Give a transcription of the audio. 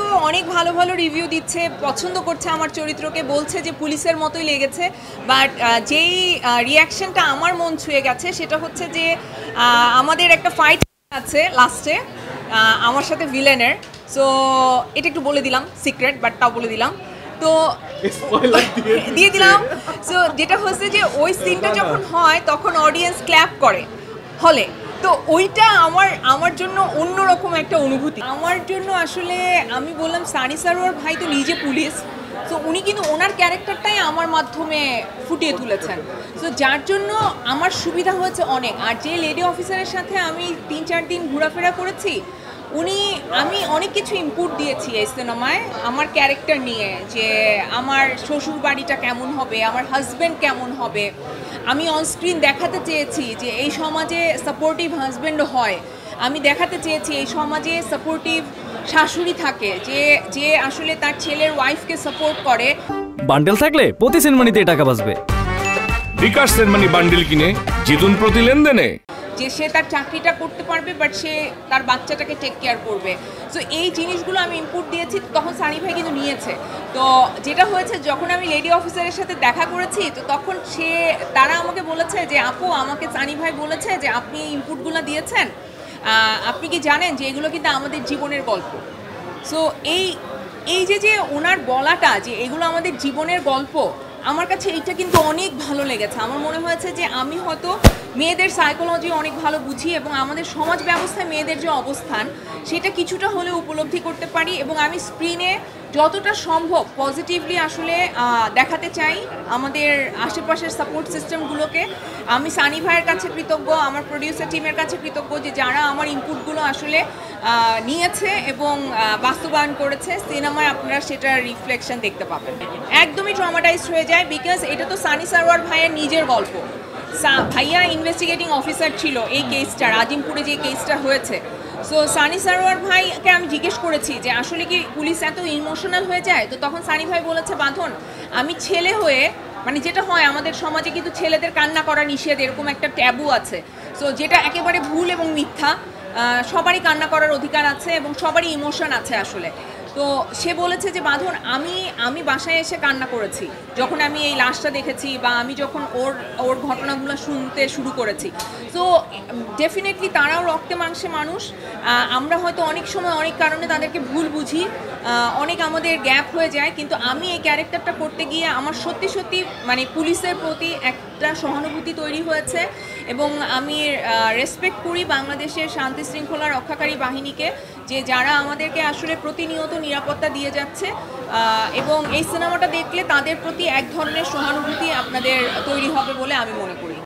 তো অনেক ভালো ভালো রিভিউ দিচ্ছে, পছন্দ করছে আমার চরিত্রকে, বলছে যে পুলিশের মতোই লেগেছে। বাট যেই রিয়াকশনটা আমার মন ছুঁয়ে গেছে সেটা হচ্ছে যে আমাদের একটা ফাইট আছে লাস্টে আমার সাথে ভিলেনের। সো এটা একটু বলে দিলাম, সিক্রেট, বাট তাও বলে দিলাম। তো দিয়ে দিলাম। সো যেটা হচ্ছে যে ওই সিনটা যখন হয় তখন অডিয়েন্স ক্ল্যাপ করে হলে, তো ওইটা আমার জন্য অন্যরকম একটা অনুভূতি। আমার জন্য আসলে আমি বললাম সানি সারোয়ার ভাই তো নিজে পুলিশ, তো উনি কিন্তু ওনার ক্যারেক্টারটাই আমার মাধ্যমে ফুটিয়ে তুলেছেন। তো যার জন্য আমার সুবিধা হয়েছে অনেক। আর যে লেডি অফিসারের সাথে আমি 3-4 দিন ঘোরাফেরা করেছি, আমি অনেক কিছু ইনপুট দিয়েছি এই সিনেমায় আমার ক্যারেক্টার নিয়ে, যে আমার শ্বশুর বাড়িটা কেমন হবে, আমার হাজব্যান্ড কেমন হবে। আমি অনস্ক্রিন দেখাতে চেয়েছি যে এই সমাজে সাপোর্টিভ হাজব্যান্ড হয়, আমি দেখাতে চেয়েছি এই সমাজে সাপোর্টিভ শাশুড়ি থাকে, যে আসলে তার ছেলের ওয়াইফকে সাপোর্ট করে। বান্ডেল থাকলে প্রতি সেনমানিতে টাকা বাঁচবে। বিকাশ সেনমানি বান্ডেল কিনে জিতুন প্রতি লেনদেনে। যে সে তার চাকরিটা করতে পারবে, বাট সে তার বাচ্চাটাকে টেক কেয়ার করবে। সো এই জিনিসগুলো আমি ইনপুট দিয়েছি, তখন সানি ভাই কিন্তু নিয়েছে। তো যেটা হয়েছে, যখন আমি লেডি অফিসারের সাথে দেখা করেছি, তো তখন তারা আমাকে বলেছে যে আপু, আমাকে সানি ভাই বলেছে যে আপনি ইনপুটগুলো দিয়েছেন, আপনি কি জানেন যে এগুলো কিন্তু আমাদের জীবনের গল্প। সো এই যে ওনার বলাটা যে এগুলো আমাদের জীবনের গল্প, আমার কাছে এইটা কিন্তু অনেক ভালো লেগেছে। আমার মনে হয়েছে যে আমি হয়তো মেয়েদের সাইকোলজি অনেক ভালো বুঝি, এবং আমাদের সমাজ ব্যবস্থায় মেয়েদের যে অবস্থান সেটা কিছুটা হলেও উপলব্ধি করতে পারি, এবং আমি স্ক্রিনে যতটা সম্ভব পজিটিভলি আসলে দেখাতে চাই আমাদের আশেপাশের সাপোর্ট সিস্টেমগুলোকে। আমি সানি ভাইয়ের কাছে কৃতজ্ঞ, আমার প্রডিউসার টিমের কাছে কৃতজ্ঞ, যে যারা আমার ইনপুটগুলো আসলে নিয়েছে এবং বাস্তবায়ন করেছে। সিনেমায় আপনারা সেটার রিফ্লেকশন দেখতে পাবেন। একদমই ট্রমাটাইজড হয়ে যায়, বিকজ এটা তো সানি সারোয়ার ভাইয়ের নিজের গল্প। ভাইয়া ইনভেস্টিগেটিং অফিসার ছিল এই কেসটার, আজিমপুরে যে কেসটা হয়েছে। সো সানি সারোয়ার ভাইকে আমি জিজ্ঞেস করেছি যে আসলে কি পুলিশ এত ইমোশনাল হয়ে যায়? তো তখন সানি ভাই বলেছে, বাঁধন, আমি ছেলে হয়ে, মানে যেটা হয় আমাদের সমাজে কিন্তু ছেলেদের কান্না করা নিষেধ, এরকম একটা ট্যাবু আছে। সো যেটা একেবারে ভুল এবং মিথ্যা। সবারই কান্না করার অধিকার আছে এবং সবারই ইমোশন আছে আসলে। তো সে বলেছে যে বাঁধন, আমি বাসায় এসে কান্না করেছি যখন আমি এই লাশটা দেখেছি, বা আমি যখন ওর ঘটনাগুলো শুনতে শুরু করেছি। সো ডেফিনেটলি তারাও রক্তে মাংসে মানুষ। আমরা হয়তো অনেক সময় অনেক কারণে তাদেরকে ভুল বুঝি, অনেক আমাদের গ্যাপ হয়ে যায়, কিন্তু আমি এই ক্যারেক্টারটা করতে গিয়ে আমার সত্যি সত্যি মানে পুলিশের প্রতি একটা সহানুভূতি তৈরি হয়েছে, এবং আমি রেসপেক্ট করি বাংলাদেশের শান্তি শৃঙ্খলা রক্ষাকারী বাহিনীকে, যে যারা আমাদেরকে আসলে প্রতিনিয়ত নিরাপত্তা দিয়ে যাচ্ছে। এবং এই সিনেমাটা দেখলে তাদের প্রতি এক ধরনের সহানুভূতি আপনাদের তৈরি হবে বলে আমি মনে করি।